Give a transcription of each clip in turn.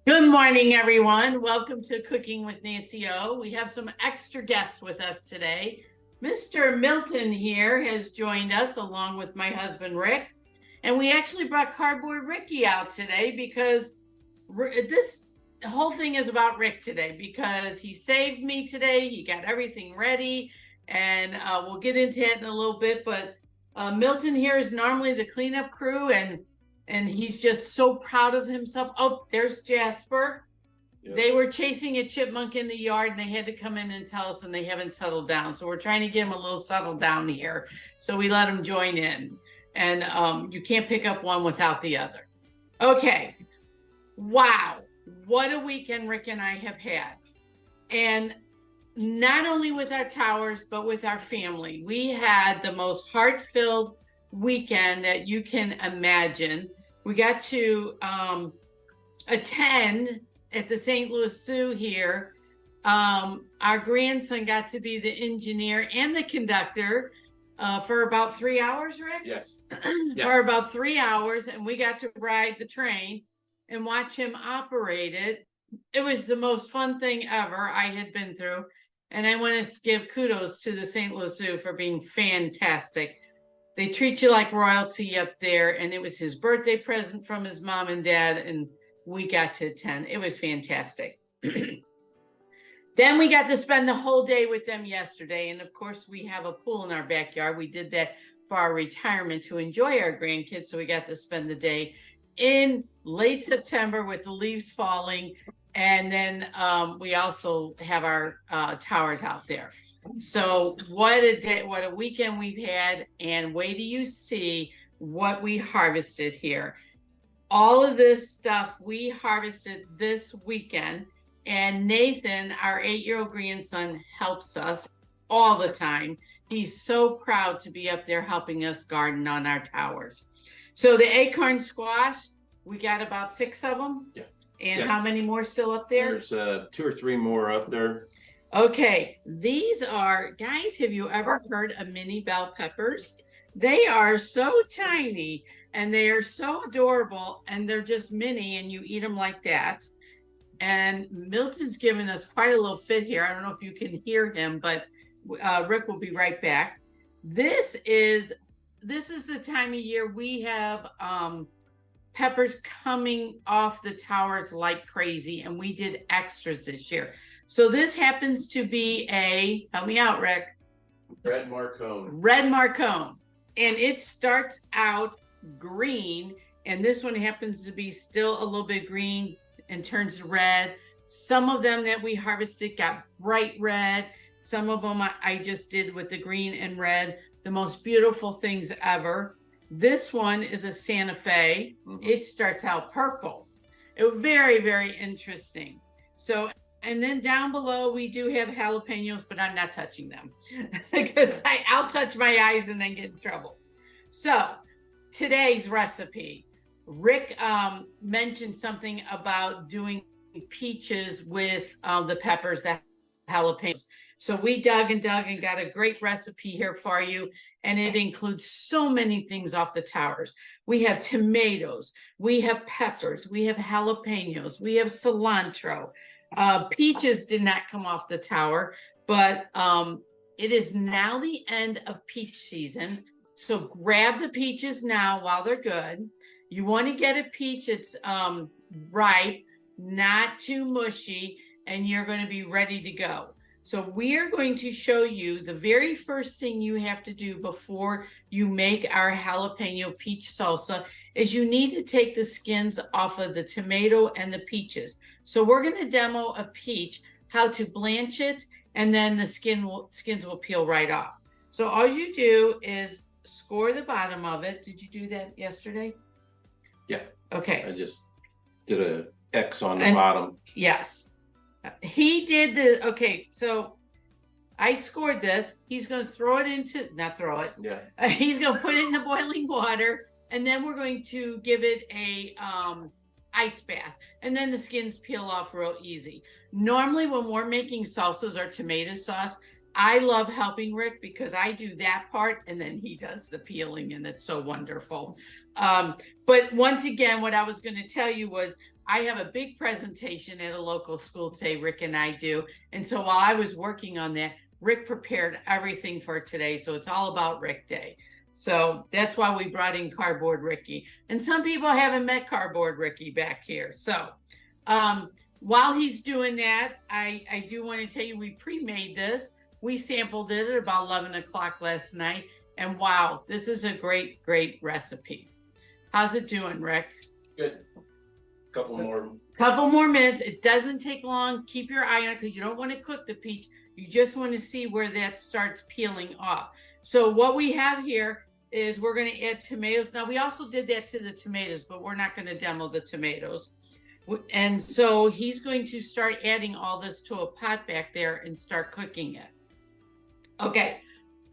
Good morning, everyone. Welcome to Cooking with Nancy O. We have some extra guests with us today. Mr. Milton here has joined us along with my husband, Rick. And we actually brought Cardboard Ricky out today because this whole thing is about Rick today because he saved me today. He got everything ready and we'll get into it in a little bit. But Milton here is normally the cleanup crew and he's just so proud of himself. Oh, there's Jasper. Yep. They were chasing a chipmunk in the yard and they had to come in and tell us, and they haven't settled down. So we're trying to get them a little settled down here. So we let them join in. And you can't pick up one without the other. Okay. Wow. What a weekend Rick and I have had. And not only with our towers, but with our family. We had the most heart-filled weekend that you can imagine. We got to attend at the St. Louis Zoo here. Our grandson got to be the engineer and the conductor for about 3 hours, Rick? Yes. For about 3 hours, and we got to ride the train and watch him operate it. It was the most fun thing ever I had been through. And I want to give kudos to the St. Louis Zoo for being fantastic. They treat you like royalty up there, and it was his birthday present from his mom and dad, and we got to attend. It was fantastic. Then we got to spend the whole day with them yesterday, and of course, we have a pool in our backyard. We did that for our retirement to enjoy our grandkids, so we got to spend the day in late September with the leaves falling, and then we also have our towers out there. So what a day, what a weekend we've had, and wait till you see what we harvested here. All of this stuff we harvested this weekend, and Nathan, our 8-year-old grandson, helps us all the time. He's so proud to be up there helping us garden on our towers. So the acorn squash, we got about 6 of them. Yeah. And how many more still up there? There's 2 or 3 more up there. Okay, these are, guys, have you ever heard of mini bell peppers? They are so tiny and they are so adorable, and they're just mini, and you eat them like that. And Milton's giving us quite a little fit here. I don't know if you can hear him, but Rick will be right back. This is the time of year we have peppers coming off the towers like crazy, and we did extras this year. So this happens to be a, help me out, Rick. Red Marcone. Red Marcone. And it starts out green, and this one happens to be still a little bit green and turns red. Some of them that we harvested got bright red. Some of them I just did with the green and red. The most beautiful things ever. This one is a Santa Fe. It starts out purple. It was very, very interesting. So, and then down below, we do have jalapeños, but I'm not touching them because I'll touch my eyes and then get in trouble. So today's recipe, Rick mentioned something about doing peaches with the peppers, the jalapenos. So we dug and got a great recipe here for you. And it includes so many things off the towers. We have tomatoes, we have peppers, we have jalapenos, we have cilantro. Peaches did not come off the tower, but it is now the end of peach season. So grab the peaches now while they're good. You want to get a peach that's ripe, not too mushy, and you're going to be ready to go. So we are going to show you the very first thing you have to do before you make our jalapeno peach salsa is you need to take the skins off of the tomato and the peaches. So we're going to demo a peach, how to blanch it, and then the skins will peel right off. So all you do is score the bottom of it. Did you do that yesterday? Yeah. Okay. I just did a X on the bottom. Yes. He did the, okay, so I scored this. He's going to throw it into, not throw it. Yeah. He's going to put it in the boiling water, and then we're going to give it a ice bath, and then the skins peel off real easy. Normally when we're making salsas or tomato sauce, I love helping Rick because I do that part and then he does the peeling, and it's so wonderful. But once again, what I was going to tell you was I have a big presentation at a local school today, Rick and I do. And so while I was working on that, Rick prepared everything for today. So it's all about Rick Day. So that's why we brought in Cardboard Ricky. And some people haven't met Cardboard Ricky back here. So while he's doing that, I do want to tell you we pre-made this. We sampled it at about 11 o'clock last night. And wow, this is a great, great recipe. How's it doing, Rick? Good. Couple more minutes. It doesn't take long. Keep your eye on it because you don't want to cook the peach. You just want to see where that starts peeling off. So what we have here is we're going to add tomatoes. Now we also did that to the tomatoes, but we're not going to demo the tomatoes. And so he's going to start adding all this to a pot back there and start cooking it. Okay.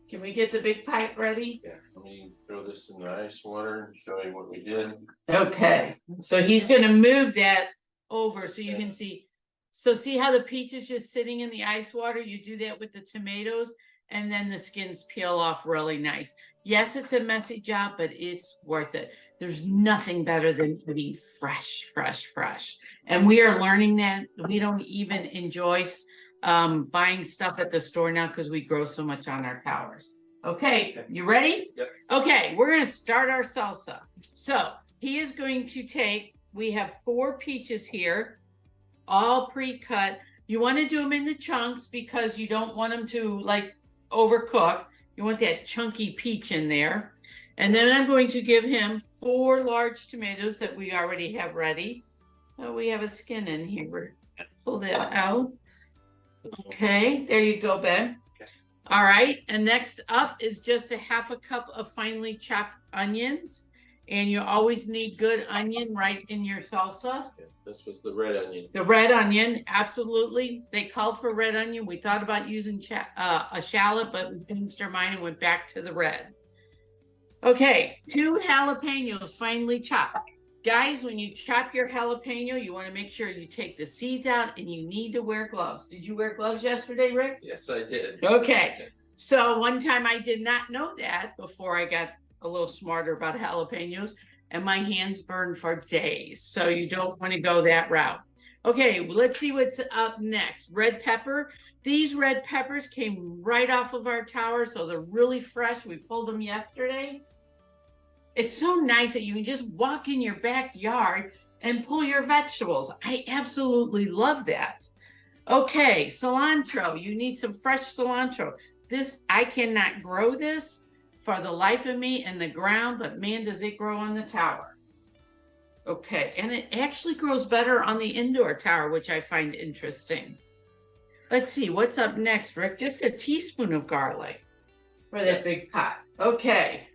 Can we get the big pot ready? Yeah, let me throw this in the ice water and show you what we did. Okay, so he's going to move that over so you can see. So see how the peach is just sitting in the ice water? You do that with the tomatoes, and then the skins peel off really nice. Yes, it's a messy job, but it's worth it. There's nothing better than eating fresh, fresh, fresh. And we are learning that. We don't even enjoy buying stuff at the store now because we grow so much on our towers. Okay, you ready? Yep. Okay, we're going to start our salsa. So he is going to take, we have 4 peaches here, all pre-cut. You want to do them in the chunks because you don't want them to like overcook. You want that chunky peach in there. And then I'm going to give him 4 large tomatoes that we already have ready. Oh, we have a skin in here. Pull that out. Okay, there you go, Ben. Okay. All right, and next up is just a half a cup of finely chopped onions. And you always need good onion right in your salsa. Yeah, this was the red onion. The red onion, absolutely. They called for red onion. We thought about using a shallot, but we changed our mind and went back to the red. Okay, 2 jalapenos finely chopped. Guys, when you chop your jalapeno, you want to make sure you take the seeds out and you need to wear gloves. Did you wear gloves yesterday, Rick? Yes, I did. Okay. So one time I did not know that before I got a little smarter about jalapenos, and my hands burned for days. So you don't want to go that route. Okay, let's see what's up next. Red pepper. These red peppers came right off of our tower, so they're really fresh. We pulled them yesterday. It's so nice that you can just walk in your backyard and pull your vegetables. I absolutely love that. Okay, cilantro. You need some fresh cilantro. This, I cannot grow this for the life of me in the ground, but man, does it grow on the tower. Okay, and it actually grows better on the indoor tower, which I find interesting. Let's see, what's up next, Rick? Just a teaspoon of garlic for that big pot. Okay.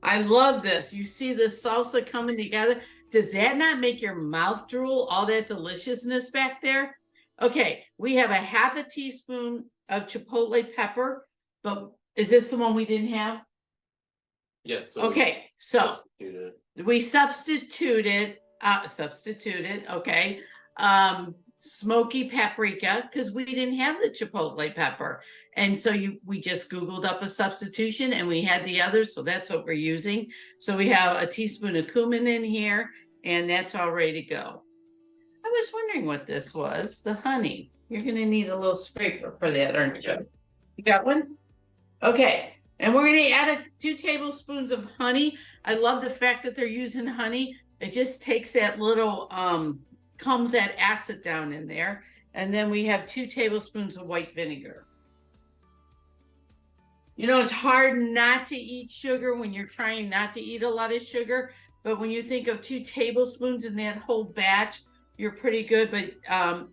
I love this. You see this salsa coming together. Does that not make your mouth drool, all that deliciousness back there? Okay, we have a half a teaspoon of chipotle pepper, but is this the one we didn't have? Yes. So okay, so we substituted, okay, smoky paprika because we didn't have the chipotle pepper. And so we just Googled up a substitution and we had the others. So that's what we're using. So we have a teaspoon of cumin in here and that's all ready to go. I was wondering what this was, the honey. You're going to need a little scraper for that, aren't you? You got one? Okay. And we're going to add 2 tablespoons of honey. I love the fact that they're using honey. It just takes that little, calms that acid down in there. And then we have 2 tablespoons of white vinegar. You know, it's hard not to eat sugar when you're trying not to eat a lot of sugar. But when you think of 2 tablespoons in that whole batch, you're pretty good. But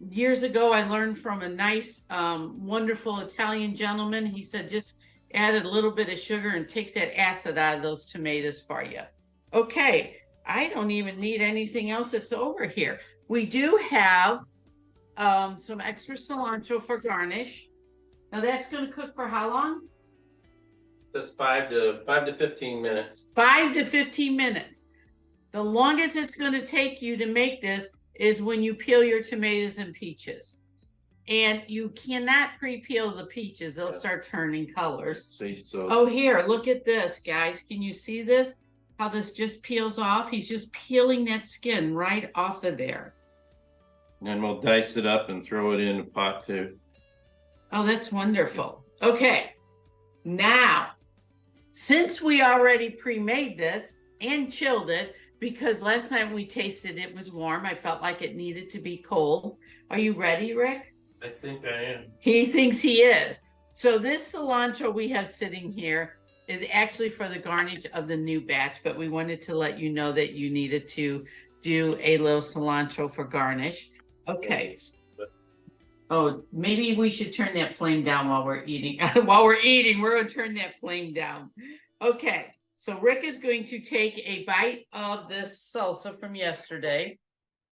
years ago, I learned from a nice, wonderful Italian gentleman. He said, just add a little bit of sugar and takes that acid out of those tomatoes for you. Okay, I don't even need anything else that's over here. We do have some extra cilantro for garnish. Now that's going to cook for how long? Just 5 to 15 minutes. 5 to 15 minutes. The longest it's going to take you to make this is when you peel your tomatoes and peaches. And you cannot pre-peel the peaches. They'll start turning colors. See, so. Oh, here, look at this, guys. Can you see this? How this just peels off? He's just peeling that skin right off of there. And then we'll dice it up and throw it in the pot too. Oh, that's wonderful. Okay. Now, since we already pre-made this and chilled it, because last time we tasted it was warm, I felt like it needed to be cold. Are you ready, Rick? I think I am. He thinks he is. So this cilantro we have sitting here is actually for the garnish of the new batch, but we wanted to let you know that you needed to do a little cilantro for garnish. Okay. Oh, maybe we should turn that flame down while we're eating. While we're eating, we're going to turn that flame down. Okay. So Rick is going to take a bite of this salsa from yesterday.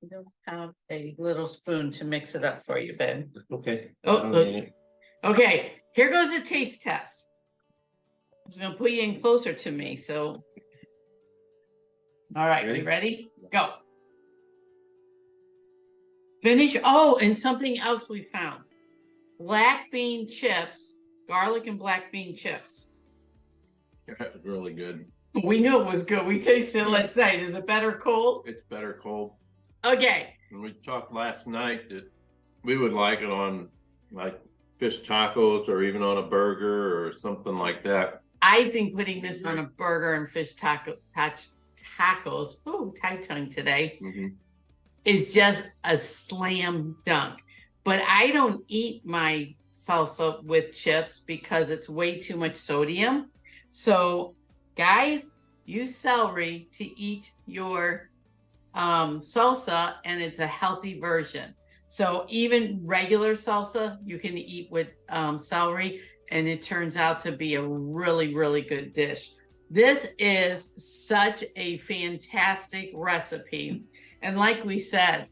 I don't have a little spoon to mix it up for you, babe. Okay. Oh, look. Okay. Here goes a taste test. I'm just going to put you in closer to me. So, all right, Ready? you ready? Go. Finish. Oh, and something else we found. Black bean chips, garlic and black bean chips. That was really good. We knew it was good. We tasted it last night. Is it better cold? It's better cold. Okay. And we talked last night that we would like it on like fish tacos or even on a burger or something like that. I think putting this on a burger and fish tacos, ooh, tight tongue today, is just a slam dunk. But I don't eat my salsa with chips because it's way too much sodium. So guys, use celery to eat your salsa, and it's a healthy version. So even regular salsa you can eat with celery, and it turns out to be a really, really good dish. This is such a fantastic recipe. And like we said,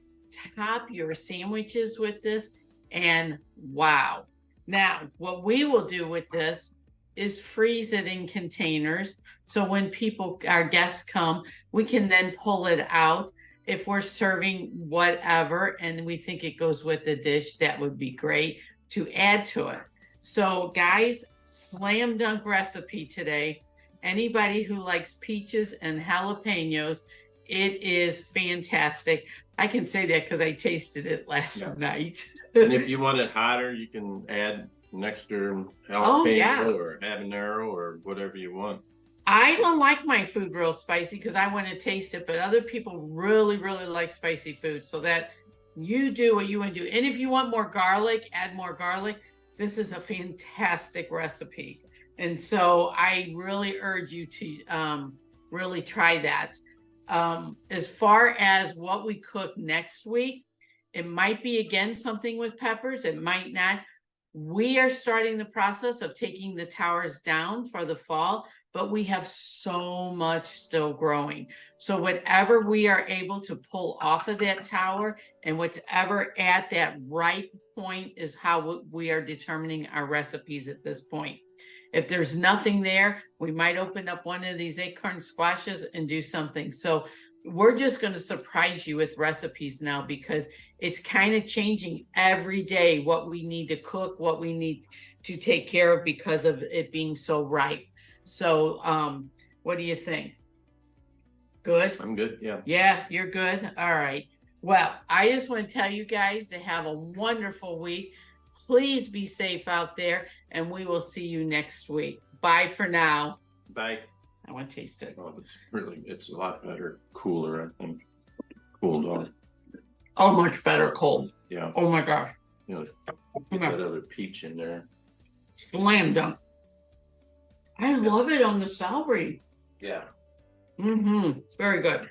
top your sandwiches with this, and wow. Now, what we will do with this is freeze it in containers. So when our guests come, we can then pull it out. If we're serving whatever and we think it goes with the dish, that would be great to add to it. So guys, slam dunk recipe today. Anybody who likes peaches and jalapenos, it is fantastic. I can say that because I tasted it last night. And if you want it hotter, you can add an extra jalapeno or habanero or whatever you want. I don't like my food real spicy because I want to taste it, but other people really, really like spicy food. So that you do what you want to do. And if you want more garlic, add more garlic. This is a fantastic recipe. And so I really urge you to really try that. As far as what we cook next week, it might be again something with peppers. It might not. We are starting the process of taking the towers down for the fall, but we have so much still growing. So whatever we are able to pull off of that tower and whatever at that ripe point is how we are determining our recipes at this point. If there's nothing there, we might open up one of these acorn squashes and do something. So we're just going to surprise you with recipes now because it's kind of changing every day what we need to cook, what we need to take care of because of it being so ripe. So what do you think? Good? I'm good, yeah. Yeah, you're good? All right. Well, I just want to tell you guys to have a wonderful week. Please be safe out there, and we will see you next week. Bye for now. Bye. I want to taste it. Oh, it's a lot better, cooler, I think. Cooled off. Oh, much better cold. Yeah. Oh my gosh. You know, get that other peach in there. Slam dunk. I love it on the celery. Yeah. Very good.